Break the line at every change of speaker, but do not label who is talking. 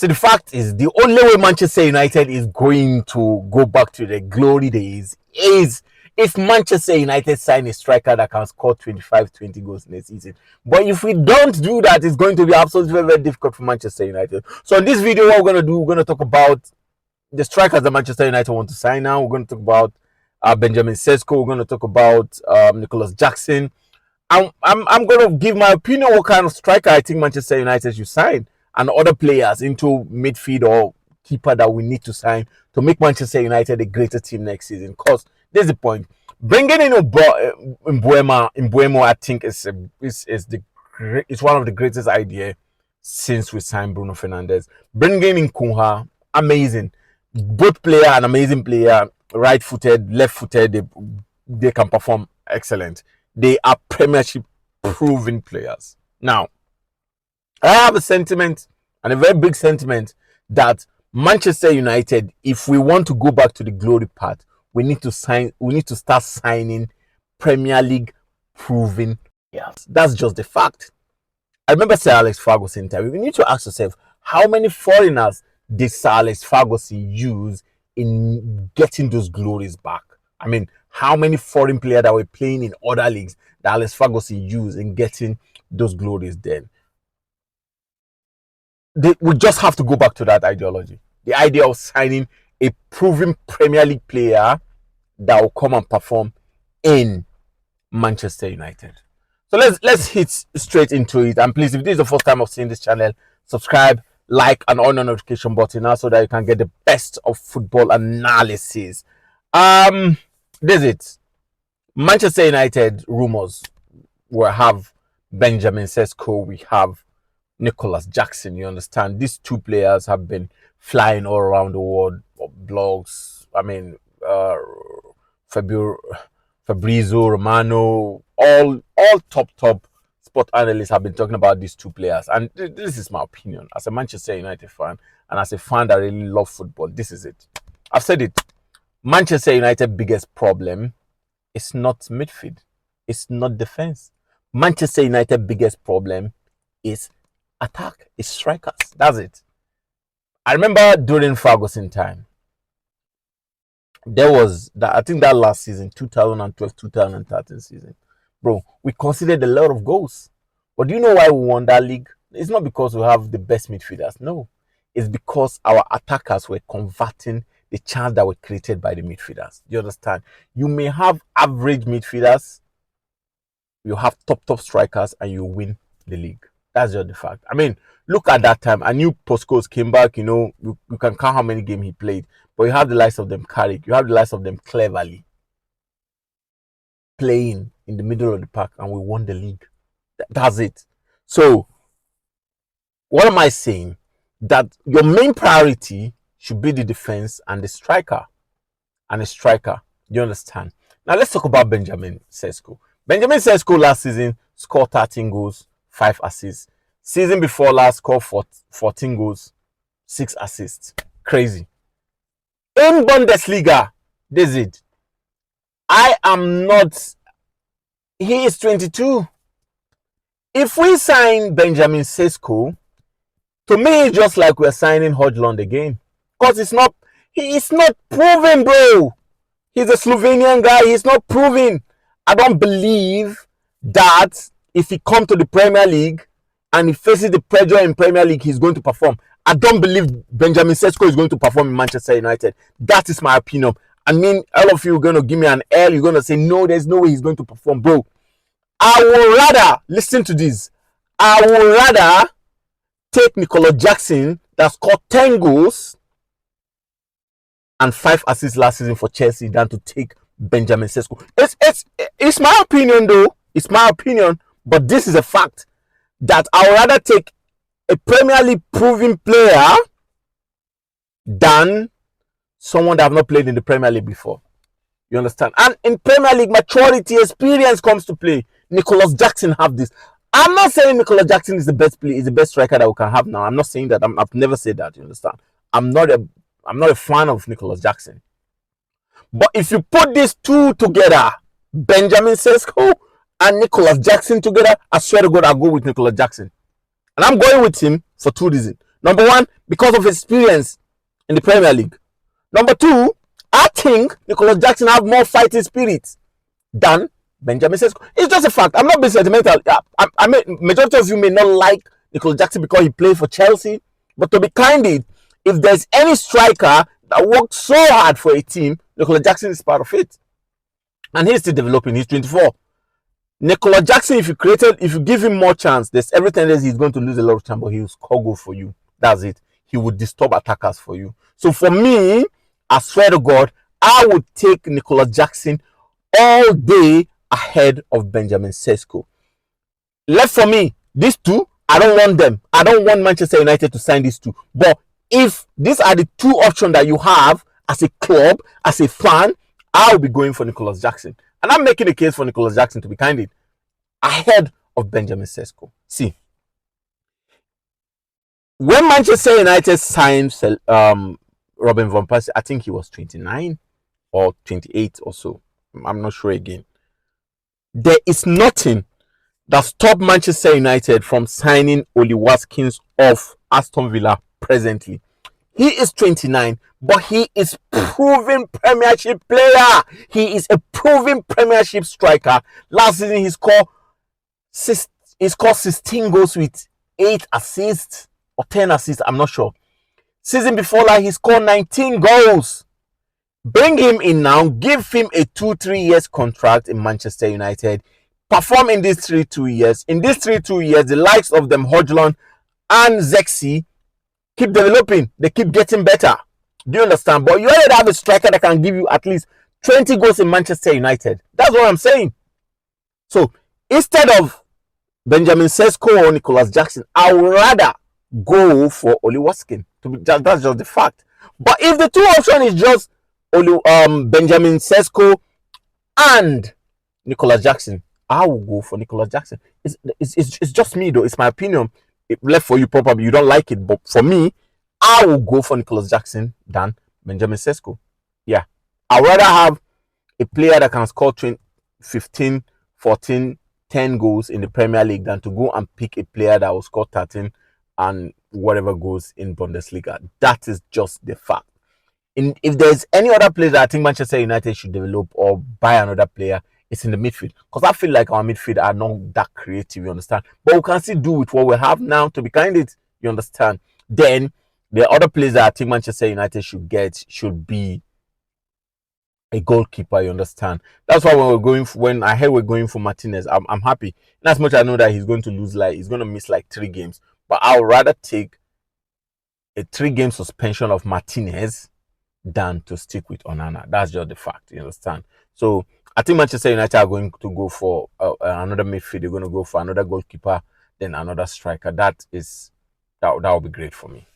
So the fact is, the only way Manchester United is going to go back to the glory days is if Manchester United sign a striker that can score 25, 20 goals in a season. But if we don't do that, it's going to be absolutely very, very difficult for Manchester United. So in this video, what we're going to do, we're going to talk about the strikers that Manchester United want to sign now. We're going to talk about Benjamin Sesko. We're going to talk about Nicholas Jackson. I'm going to give my opinion what kind of striker I think Manchester United should sign, and other players into midfield or keeper that we need to sign to make Manchester United a greater team next season. Because there's the point. Bringing in Mbeumo, I think is one of the greatest ideas since we signed Bruno Fernandes. Bringing in Kunha, amazing. Both player, an amazing player, right-footed, left-footed, they can perform excellent. They are Premiership proven players. Now, I have a sentiment, and a very big sentiment, that Manchester United, if we want to go back to the glory path, we need to start signing Premier League proven players. That's just the fact. I remember Sir Alex Ferguson time. We need to ask ourselves, how many foreigners did Sir Alex Ferguson use in getting those glories back? I mean, how many foreign players that were playing in other leagues that Alex Ferguson used in getting those glories then? We just have to go back to that ideology. The idea of signing a proven Premier League player that will come and perform in Manchester United. So let's hit straight into it. And please, if this is the first time of seeing this channel, subscribe, like, and on the notification button now so that you can get the best of football analysis. This is it. Manchester United rumors. We have Benjamin Sesko, we have Nicholas Jackson. You understand? These two players have been flying all around the world, blogs. I mean, Fabrizio Romano, all top sport analysts have been talking about these two players. And this is my opinion as a Manchester United fan and as a fan that really loves football. This is it. I've said it. Manchester United's biggest problem is not midfield. It's not defense. Manchester United's biggest problem is attack. It's strikers. That's it. I remember during Ferguson time, there was that, I think that last season, 2012-2013 season, bro, we conceded a lot of goals. But do you know why we won that league? It's not because we have the best midfielders. No, it's because our attackers were converting the chance that were created by the midfielders. You understand? You may have average midfielders, you have top strikers, and you win the league. That's just the fact. I mean, look at that time. I knew Postcodes came back. You know, you can count how many games he played. But you have the likes of them Carrick. You have the likes of them Cleverly playing in the middle of the park, and we won the league. That's it. So, what am I saying? That your main priority should be the defense and the striker. And a striker. You understand? Now, let's talk about Benjamin Sesko. Benjamin Sesko last season scored 13 goals, 5 assists. Season before last, scored 14 goals, 6 assists. Crazy. In Bundesliga, this is it. He is 22. If we sign Benjamin Sesko, to me, it's just like we're signing Højlund again. Because he is not proven, bro. He's a Slovenian guy. He's not proven. I don't believe that if he comes to the Premier League and he faces the pressure in Premier League, he's going to perform. I don't believe Benjamin Sesko is going to perform in Manchester United. That is my opinion. I mean, all of you are going to give me an L. You're going to say, no, there's no way he's going to perform. Bro, I would rather, listen to this, I would rather take Nicholas Jackson that scored 10 goals and 5 assists last season for Chelsea than to take Benjamin Sesko. It's my opinion, though. It's my opinion. But this is a fact that I would rather take a Premier League proven player than someone that have not played in the Premier League before. You understand? And in Premier League, maturity, experience comes to play. Nicholas Jackson have this. I'm not saying Nicholas Jackson is the best player, is the best striker that we can have now. I'm not saying that. I've never said that. You understand? I'm not a fan of Nicholas Jackson. But if you put these two together, Benjamin Sesko and Nicholas Jackson together, I swear to God, I'll go with Nicholas Jackson. And I'm going with him for 2 reasons. Number one, because of experience in the Premier League. Number two, I think Nicholas Jackson have more fighting spirit than Benjamin Sesko. It's just a fact. I'm not being sentimental. I mean, majority of you may not like Nicholas Jackson because he played for Chelsea, but to be candid, if there's any striker that worked so hard for a team, Nicholas Jackson is part of it, and he's still developing. He's 24. Nicholas Jackson, if you give him more chance, there's everything else he's going to lose a lot of time, but he will score goal for you. That's it. He would disturb attackers for you. So for me, I swear to God, I would take Nicholas Jackson all day ahead of Benjamin Sesko. Left for me, these two, I don't want them. I don't want Manchester United to sign these two. But if these are the two options that you have as a club, as a fan, I'll be going for Nicholas Jackson. And I'm making a case for Nicholas Jackson, to be candid, ahead of Benjamin Sesko. See, when Manchester United signed Robin van Persie, I think he was 29 or 28 or so. I'm not sure again. There is nothing that stopped Manchester United from signing Oli Watkins of Aston Villa presently. He is 29, but he is proven Premiership player. He is a proven Premiership striker. Last season he scored 16 goals with 8 assists or 10 assists. I'm not sure. Season before that, he scored 19 goals. Bring him in now. Give him a 2-3 years contract in Manchester United. Perform in these 2 years. In these 2 years, the likes of them Hodgson and Zexi keep developing. They keep getting better. Do you understand? But you already have a striker that can give you at least 20 goals in Manchester United. That's what I'm saying. So instead of Benjamin Sesko or Nicholas Jackson, I would rather go for Oli Watkins. That's just the fact. But if the two options is just Benjamin Sesko and Nicholas Jackson, I will go for Nicholas Jackson. It's just me though. It's my opinion. It left for you, probably you don't like it, but for me, I will go for Nicholas Jackson than Benjamin Sesko. Yeah, I'd rather have a player that can score 15, 14, 10 goals in the Premier League than to go and pick a player that will score 13 and whatever goes in Bundesliga. That is just the fact. If there's any other player that I think Manchester United should develop or buy another player, it's in the midfield. Because I feel like our midfield are not that creative, you understand? But we can still do with what we have now, to be candid, you understand? Then the other players that I think Manchester United should get should be a goalkeeper, you understand? That's why when I heard we're going for Martinez, I'm happy. And as much as I know that he's going to miss like 3 games. But I would rather take a 3-game suspension of Martinez than to stick with Onana. That's just the fact, you understand? So I think Manchester United are going to go for another midfield. They're going to go for another goalkeeper, then another striker. That will be great for me.